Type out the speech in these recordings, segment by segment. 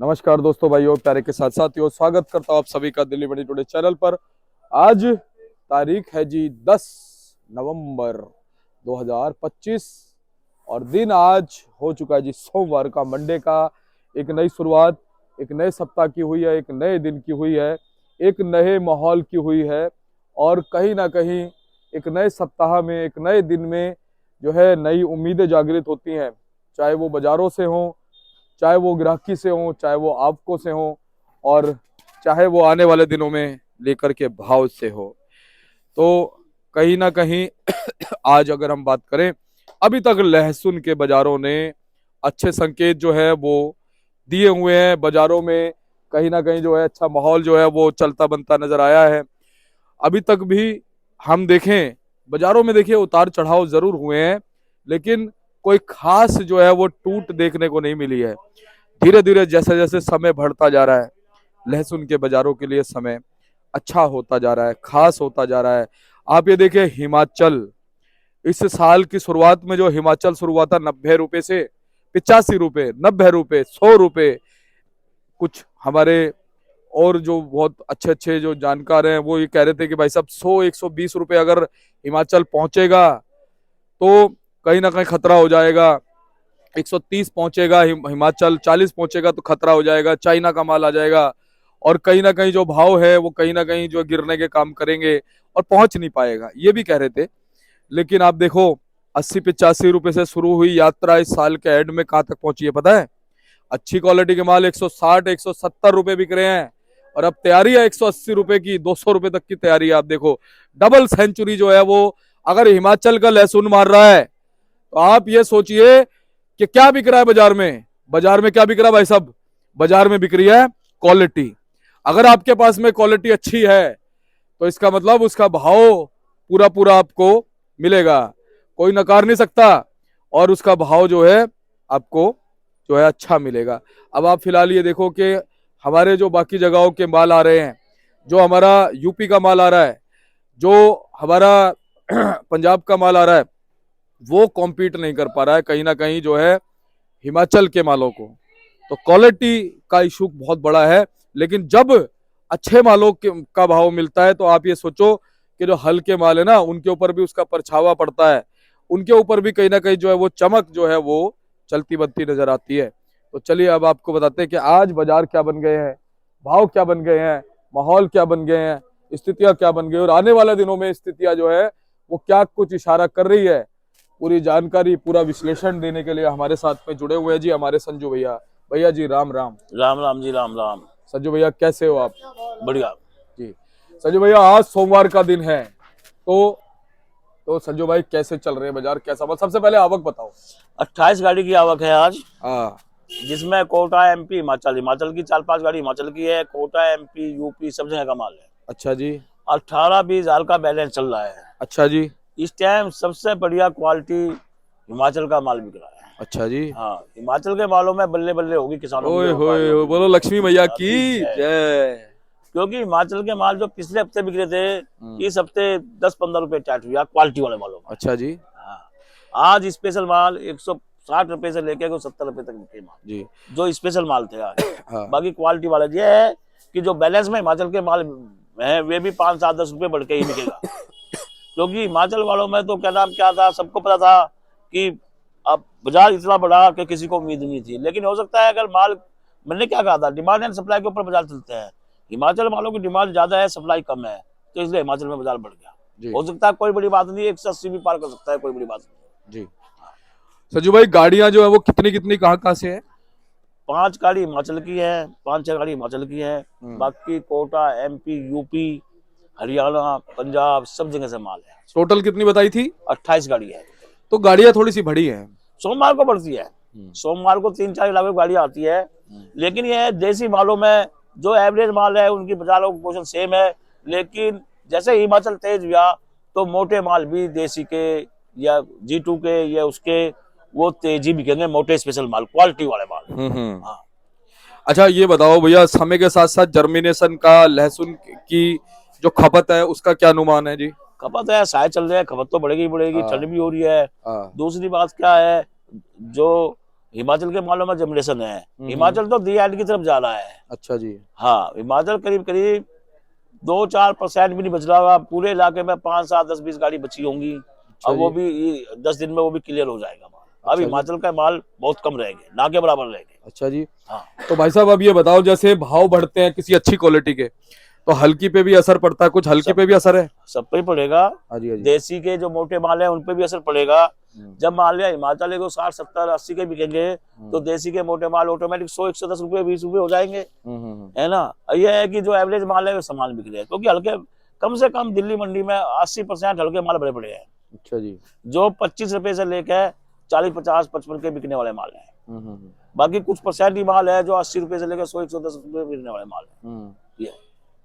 नमस्कार दोस्तों, भाइयों, प्यारे के साथ साथियों, स्वागत करता हूं आप सभी का दिल्ली मंडी टुडे चैनल पर। आज तारीख है जी 10 नवंबर 2025 और दिन आज हो चुका है जी सोमवार का, मंडे का। एक नई शुरुआत, एक नए सप्ताह की हुई है, एक नए दिन की हुई है, एक नए माहौल की हुई है और कहीं ना कहीं एक नए सप्ताह में, एक नए दिन में जो है नई उम्मीदें जागृत होती हैं, चाहे वो बाजारों से हों, चाहे वो ग्राहकी से हो, चाहे वो आपको से हो और चाहे वो आने वाले दिनों में लेकर के भाव से हो। तो कहीं ना कहीं आज अगर हम बात करें, अभी तक लहसुन के बाजारों ने अच्छे संकेत जो है वो दिए हुए हैं। बाजारों में कहीं ना कहीं जो है अच्छा माहौल जो है वो चलता बनता नजर आया है। अभी तक भी हम देखें, बाजारों में देखिए उतार चढ़ाव जरूर हुए हैं, लेकिन कोई खास जो है वो टूट देखने को नहीं मिली है। धीरे धीरे जैसे जैसे समय बढ़ता जा रहा है, लहसुन के बाजारों के लिए समय अच्छा होता जा रहा है, खास होता जा रहा है। आप ये देखिए, हिमाचल इस साल की शुरुआत में जो हिमाचल शुरू हुआ था 90 रुपए से, 85 रुपए, 90 रुपए, 100 रुपए। कुछ हमारे और जो बहुत अच्छे अच्छे जो जानकार हैं वो ये कह रहे थे कि भाई साहब 100-120 रुपए अगर हिमाचल पहुंचेगा तो कहीं ना कहीं खतरा हो जाएगा। 130 पहुंचेगा हिमाचल, 40 पहुंचेगा तो खतरा हो जाएगा, चाइना का माल आ जाएगा और कहीं ना कहीं जो भाव है वो कहीं ना कहीं जो गिरने के काम करेंगे और पहुंच नहीं पाएगा, ये भी कह रहे थे। लेकिन आप देखो, 80-85 रुपए से शुरू हुई यात्रा इस साल के एंड में कहां तक पहुंची है पता है? अच्छी क्वालिटी के माल 160-170 रुपए बिक रहे हैं और अब तैयारी है 180 रुपए की, 200 रुपए तक की तैयारी है। आप देखो, डबल सेंचुरी जो है वो अगर हिमाचल का लहसुन मार रहा है तो आप ये सोचिए कि क्या बिक रहा है बाजार में। बाजार में क्या बिक रहा है भाई साहब? बाजार में बिक रही है क्वालिटी। अगर आपके पास में क्वालिटी अच्छी है तो इसका मतलब उसका भाव पूरा पूरा आपको मिलेगा, कोई नकार नहीं सकता, और उसका भाव जो है आपको जो है अच्छा मिलेगा। अब आप फिलहाल ये देखो कि हमारे जो बाकी जगहों के माल आ रहे हैं, जो हमारा यूपी का माल आ रहा है, जो हमारा पंजाब का माल आ रहा है, वो कॉम्पीट नहीं कर पा रहा है कहीं ना कहीं जो है हिमाचल के मालों को। तो क्वालिटी का इशू बहुत बड़ा है। लेकिन जब अच्छे मालों का भाव मिलता है तो आप ये सोचो कि जो हल्के माल है ना, उनके ऊपर भी उसका परछावा पड़ता है, उनके ऊपर भी कहीं ना कहीं जो है वो चमक जो है वो चलती बनती नजर आती है। तो चलिए अब आपको बताते हैं कि आज बाजार क्या बन गए हैं, भाव क्या बन गए हैं, माहौल क्या बन गए हैं, स्थितियां क्या बन गई और आने वाले दिनों में स्थितियां जो है वो क्या कुछ इशारा कर रही है। पूरी जानकारी, पूरा विश्लेषण देने के लिए हमारे साथ में जुड़े हुए हैं जी हमारे संजू भैया। भैया जी राम राम। राम राम जी, राम राम। संजू भैया कैसे हो आप? बढ़िया। जी संजू भैया, आज सोमवार का दिन है तो संजू भाई कैसे चल रहे हैं बाजार, कैसा? बस सबसे पहले आवक बताओ। 28 गाड़ी की आवक है आज, हाँ। जिसमें कोटा एमपी, हिमाचल हिमाचल की 4-5 गाड़ी हिमाचल की है, कोटा एमपी यूपी सब जगह का माल है। अच्छा जी। 18-20 हजार का बैलेंस चल रहा है अच्छा जी। इस टाइम। सबसे बढ़िया क्वालिटी हिमाचल का माल बिक रहा है। अच्छा जी। हाँ, हिमाचल के मालों में बल्ले बल्ले होगी किसानों की, ओए जो होए व्यापारियों होए, बोलो लक्ष्मी मैया की की। जय। क्योंकि हिमाचल के माल जो पिछले हफ्ते बिक रहे थे, इस हफ्ते 10-15 रुपए टाइट हुआ क्वालिटी वाले मालों में। अच्छा जी। हाँ, आज स्पेशल माल 160 रुपए से लेके 70 रुपए तक बिके माल, जी। जो स्पेशल माल थे आज। हाँ। बाकी क्वालिटी वाले ये है कि जो बैलेंस में हिमाचल के माल है वे भी 5-7-10 रुपए बढ़ के ही बिकेगा। क्योंकि हिमाचल वालों में तो क्या नाम क्या था, सबको पता था कि अब बाजार इतना बड़ा कि किसी को उम्मीद नहीं थी। लेकिन हो सकता है अगर माल, मैंने क्या कहा था, डिमांड एंड सप्लाई के ऊपर बाजार चलते हैं। हिमाचल वालों की डिमांड ज्यादा है, सप्लाई कम है, तो इसलिए हिमाचल में बाजार बढ़ गया। हो सकता है कोई बड़ी बात नहीं, 180 भी पार कर सकता है, कोई बड़ी बात नहीं। जी संजू भाई, गाड़ियां जो है वो कितनी कितनी कहाँ कहाँ से है? 5 गाड़ी हिमाचल की है, 5-6 गाड़ी हिमाचल की है। बाकी कोटा एमपी यूपी हरियाणा पंजाब सब जगह से माल है। टोटल कितनी बताई थी? 28 गाड़ी है। तो गाड़ियां थोड़ी सी बड़ी हैं। सोमवार को बढ़ती है, सोमवार को 3-4 लाख गाड़ी आती है। लेकिन ये देसी मालों में जो एवरेज माल है उनकी बाजारों की पोजीशन सेम है। लेकिन जैसे हिमाचल तेज हुआ तो मोटे माल भी देसी के या G2 के या उसके वो तेजी बिकेंगे, मोटे स्पेशल माल, क्वालिटी वाले माल। हाँ। अच्छा ये बताओ भैया, समय के साथ साथ जर्मिनेशन का लहसुन की जो खपत है उसका क्या अनुमान है जी? खपत है, शायद चल रहा है, खपत तो बढ़ेगी बढ़ेगी, हाँ। ठंड भी हो रही है। हाँ। दूसरी बात क्या है, जो हिमाचल के मालों में जनरेशन है। हिमाचल तो दी एंड की तरफ जा रहा है। अच्छा जी। हाँ, हिमाचल करीब करीब 2-4% भी नहीं बच रहा होगा। पूरे इलाके में 5, 7, 10, 20 गाड़ी बची होंगी। अच्छा अब वो जी। भी 10 दिन में वो भी क्लियर हो जाएगा माल। अब अच्छा जी। हिमाचल का माल बहुत कम रहेंगे, ना के बराबर रहेंगे। अच्छा जी। हाँ, तो भाई साहब अब ये बताओ, जैसे भाव बढ़ते हैं किसी अच्छी क्वालिटी के तो हल्की पे भी असर पड़ता है, कुछ हल्की सब पे भी असर है? सब पे ही पड़ेगा। हाँ जी, हाँ जी। देसी के जो मोटे माल है उन पे भी असर पड़ेगा। हम्म, जब मान लिया हिमाचल को 60, 70, 80 के बिकेंगे तो देसी के मोटे माल ऑटोमेटिक 100, 110 रुपए, 20 रुपए हो जाएंगे, है ना। ये है कि जो एवरेज माल है वो सामान बिक रहे हैं, क्योंकि हल्के कम से कम दिल्ली मंडी में 80% हल्के माल भरे पड़े हैं। अच्छा जी। जो 25 रुपए से लेकर 40, 50, 55 के बिकने वाले माल हैं। बाकी कुछ परसेंट ही माल है जो 80 रुपए से लेकर 100, 110 रुपए बिकने वाले माल है। ये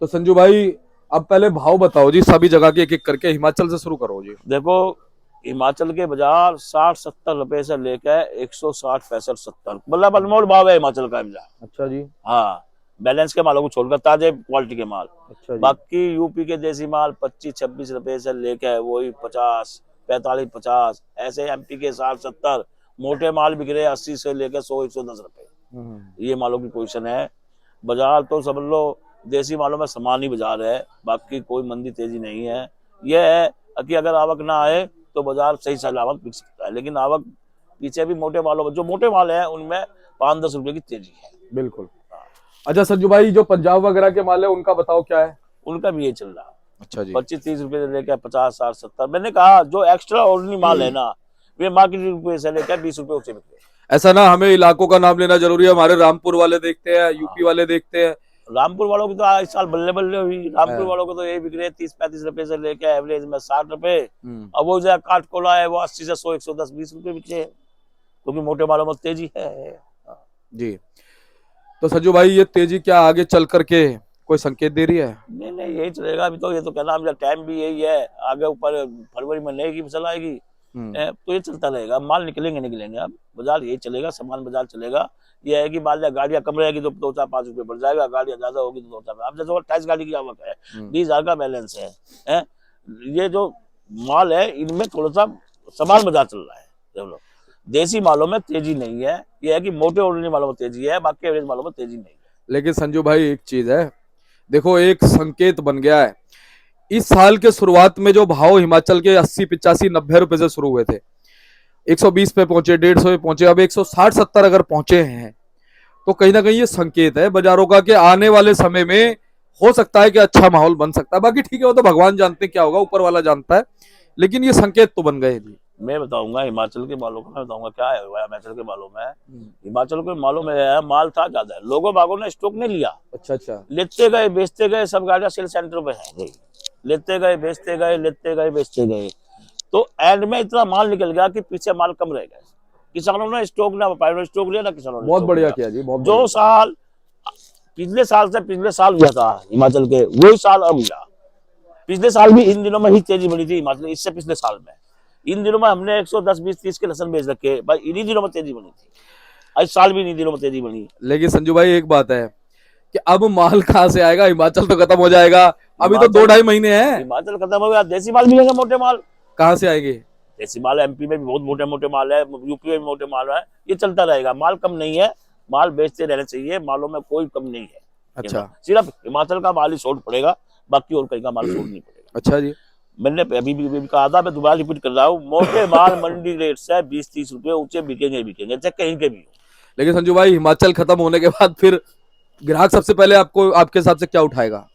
तो संजू भाई अब पहले भाव बताओ जी, सभी जगह के एक एक करके, हिमाचल से शुरू करो जी। देखो, हिमाचल के बाजार 60-70 रुपए से लेकर 160, 65, 70 मतलब अनमोल भाव है हिमाचल का बाजार। अच्छा जी। हाँ, बैलेंस के मालों को छोड़कर ताजे क्वालिटी के माल। अच्छा जी। बाकी यूपी के देसी माल 25, 26 रुपए से लेकर वही 50, 45, 50, ऐसे एमपी के 60, 70 मोटे माल बिक रहे 80 से लेकर 100, 110 रुपए। ये मालों की पोजीशन है। बाजार तो समझ लो देसी मालों में समान ही बाजार है, बाकी कोई मंदी तेजी नहीं है। यह है कि अगर आवक ना आए तो बाजार सही सलामत बिक सकता है, लेकिन आवक पीछे भी मोटे मालों में, जो मोटे माल है उनमें 5-10 रुपए की तेजी है। बिल्कुल। अच्छा संजू भाई, जो पंजाब वगैरह के माल है उनका बताओ क्या है? उनका भी ये चल रहा है। अच्छा जी। 25-30 रुपए से लेकर 50, 60, 70। मैंने कहा जो एक्स्ट्रा ऑर्डिनरी माल है ना, वे मार्केट रुपए से लेकर 20 रुपए ऊंचे बिक रहे हैं। ऐसा ना हमें इलाकों का नाम लेना जरूरी है, हमारे रामपुर वाले देखते हैं, यूपी वाले देखते हैं। रामपुर वालों की तो इस साल बल्ले बल्ले हुई। रामपुर वालों को तो यही बिक रहे हैं 30-35 रुपए से लेकर एवरेज में 60 रुपए। अब वो जो काटकोला है वो 80 से 100, 110, 20 रुपए बिके, क्योंकि मोटे मालों में तेजी है। जी। तो संजू भाई ये तेजी क्या आगे चल करके कोई संकेत दे रही है? नहीं नहीं, यही चलेगा अभी तो। ये तो कहना हम टाइम भी यही है। आगे ऊपर फरवरी में नई की फसल आएगी, तो ये चलता रहेगा। माल निकलेंगे। अब बाजार यही चलेगा, सामान बाजार चलेगा। ये है कि मान लिया गाड़ियां कम रहेगी तो 2-4-5 रुपए बढ़ जाएगा, गाड़ियां ज्यादा होगी तो 2-4। अब जैसे 28 गाड़ी की आवक है, 20,000 का बैलेंस है। ये जो माल है इनमें थोड़ा सा सामान बाजार चल रहा है। देख लो, देसी मालों में तेजी नहीं है। ये है कि मोटे ऑर्डिनरी मालों में तेजी है, बाकी एवरेज मालों में तेजी नहीं है। लेकिन संजू भाई एक चीज है, देखो एक संकेत बन गया है। इस साल के शुरुआत में जो भाव हिमाचल के 80, 85, 90 रुपए से शुरू हुए थे, 120 पे पहुंचे, 150 पे पहुंचे, अब 160, 70 अगर पहुंचे हैं तो कहीं ना कहीं ये संकेत है बाजारों का कि आने वाले समय में हो सकता है कि अच्छा माहौल बन सकता है। बाकी ठीक है, वो तो भगवान जानते हैं क्या होगा, ऊपर वाला जानता है, लेकिन ये संकेत तो बन गए जी। मैं बताऊंगा हिमाचल के मालों का, मैं बताऊंगा क्या है हिमाचल के मालों में। हिमाचल के मालों में है, माल था ज्यादा, लोगों बागों ने स्टॉक नहीं लिया। अच्छा। लेते गए बेचते गए, सब गाड़ियां सेल सेंटर पे है, लेते गए बेचते गए, लेते गए बेचते गए, तो एंड में इतना माल निकल गया कि पीछे माल कम रह गया। किसानों ने स्टॉक ना व्यापारियों ने स्टॉक लिया, ना किसानों ने बहुत स्टॉक बढ़िया लिया। किया जी, बहुत जो साल पिछले साल से पिछले साल हुआ था हिमाचल के, वही साल अब हुआ। पिछले साल भी इन दिनों में ही तेजी बढ़ी थी हिमाचल, इससे पिछले साल में। इन दिनों में हमने 110, 20, 30 के लहसन बेच रखे भाई, इन्हीं दिनों में तेजी बनी थी। इस साल भी इन्हीं दिनों में तेजी बनी। लेकिन संजू भाई एक बात है कि अब माल कहाँ से आएगा? हिमाचल तो खत्म हो जाएगा, अभी तो 2-2.5 महीने हैं। हिमाचल खत्म हो गया, देसी माल मिलेंगे, मोटे माल कहाँ से आएंगे? देसी माल एमपी में भी बहुत मोटे मोटे माल है, यूपी में भी मोटे माल है। ये चलता रहेगा, माल कम नहीं है, माल बेचते रहना चाहिए, मालों में कोई कम नहीं है। अच्छा। सिर्फ हिमाचल का माल ही शॉर्ट पड़ेगा, बाकी और कहीं का माल शॉर्ट नहीं पड़ेगा। अच्छा जी। मैंने अभी भी कहा था, मैं दोबारा रिपीट कर रहा हूँ, मोटे माल मंडी रेट से 20-30 रुपए ऊंचे बिकेंगे चाहे कहीं के भी। लेकिन संजू भाई हिमाचल खत्म होने के बाद फिर ग्राहक सबसे पहले आपको, आपके हिसाब से क्या उठाएगा?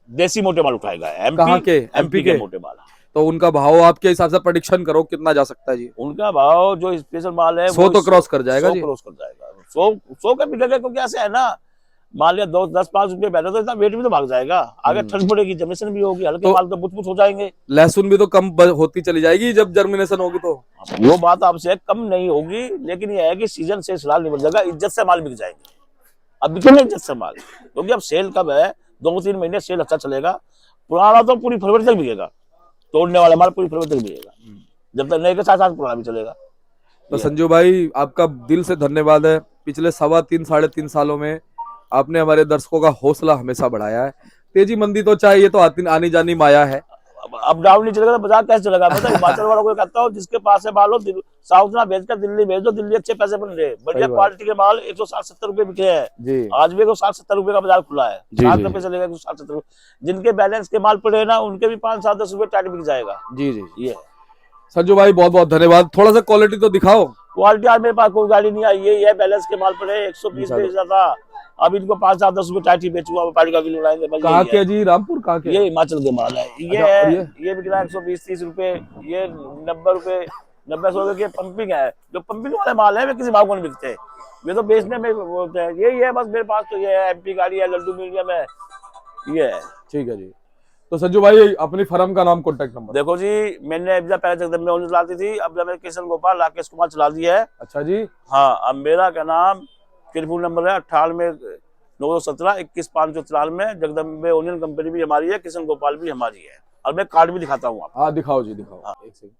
देसी मोटे माल उठाएगा। कहाँ के? एमपी के मोटे माल। तो उनका भाव आपके हिसाब से प्रेडिक्शन करो कितना जा सकता है जी? उनका भाव जो स्पेशल माल है 100 तो क्रॉस कर जाएगा जी। 100 क्रॉस कर जाएगा। 100 का बिकेगा, क्योंकि ऐसे है ना, मान लिया 10-5 रुपए पहले तो इतना वेट भी तो भाग जाएगा, आगे ठंड पड़ेगी, जर्मिनेशन भी होगी, हल्के माल तो बुच हो जाएंगे। लहसुन भी तो कम होती चली जाएगी जब जर्मिनेशन होगी तो। वो बात आपसे कम नहीं होगी, लेकिन ये है कि सीजन से फिलहाल नहीं बन जाएगा, इज्जत से माल बिक जाएंगे। अब बिकेंगे इज्जत से माल, क्योंकि अब सेल कब है, 2-3 महीने सेल अच्छा चलेगा। पुराना तो पूरी फरवरी तक बिकेगा, तोड़ने वाला माल पूरी फरवरी तक बिकेगा, जब तक नए के साथ साथ पुराना भी चलेगा। तो संजू भाई आपका दिल से धन्यवाद है। पिछले 3.25 साढ़े 3 सालों में आपने हमारे दर्शकों का हौसला हमेशा बढ़ाया है। तेजी मंदी तो चाहे, ये तो आनी जानी माया है, अप डाउन नहीं चलेगा तो बाजार कैसे चलेगा? मतलब हिमाचल वालों को कहता हूँ, जिसके पास है माल हो साउथ ना भेजकर दिल्ली भेज दो, दिल्ली अच्छे पैसे बन रहे, बढ़िया बात। क्वालिटी के माल 160-70 रुपए बिके हैं। जी आज भी 160-70 रुपए का बाजार खुला है, जी, 60 जी। रुपए चलेगा 160-70 रुपए। जिनके बैलेंस के माल पड़े हैं ना, उनके भी 5-7-10 रुपए टाइट बिक जाएगा। जी जी। ये संजू भाई बहुत बहुत धन्यवाद। थोड़ा सा क्वालिटी तो दिखाओ। क्वालिटी आज मेरे पास कोई गाड़ी नहीं आई, ये है बैलेंस के माल पड़े 120 दिखा दो। बेचा था, अब इनको 5-7-10 रुपए टाइट ही बेचूंगा, व्यापारी का किलो लाएंगे। बस कहाँ यही के है। जी? रामपुर कहाँ के? ये हिमाचल के माल है। अच्छा, और ये बिक रहा है 120-30 रुपए, ये 90 रुपए, 90-100 रुपए की पंपिंग है। जो पंपिंग वाले माल है वे किसी भाव को नहीं बिकते, वे तो बेचने में बोलते हैं। यही है बस मेरे पास तो, ये है एमपी गाड़ी है, लड्डू मीडियम है, ये है। ठीक है जी। तो संजू भाई अपनी फर्म का नाम, कॉन्टेक्ट नंबर। देखो जी, मैंने अभी पहले जगदम्बे ओनली चलाती थी, अब मैंने किशन गोपाल राकेश कुमार चला दिया है। अच्छा जी। हाँ, अब मेरा क्या नाम, टेलीफोन नंबर है 98-917-21-593। जगदम्बे ओनियन कंपनी भी हमारी है, किशन गोपाल भी हमारी है, और मैं कार्ड भी दिखाता हूँ आपको। हाँ दिखाओ जी, दिखाओ। हाँ। एक सेकंड।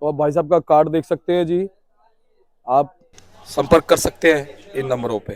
तो आप भाई साहब का कार्ड देख सकते हैं जी, आप संपर्क कर सकते हैं इन नंबरों पे।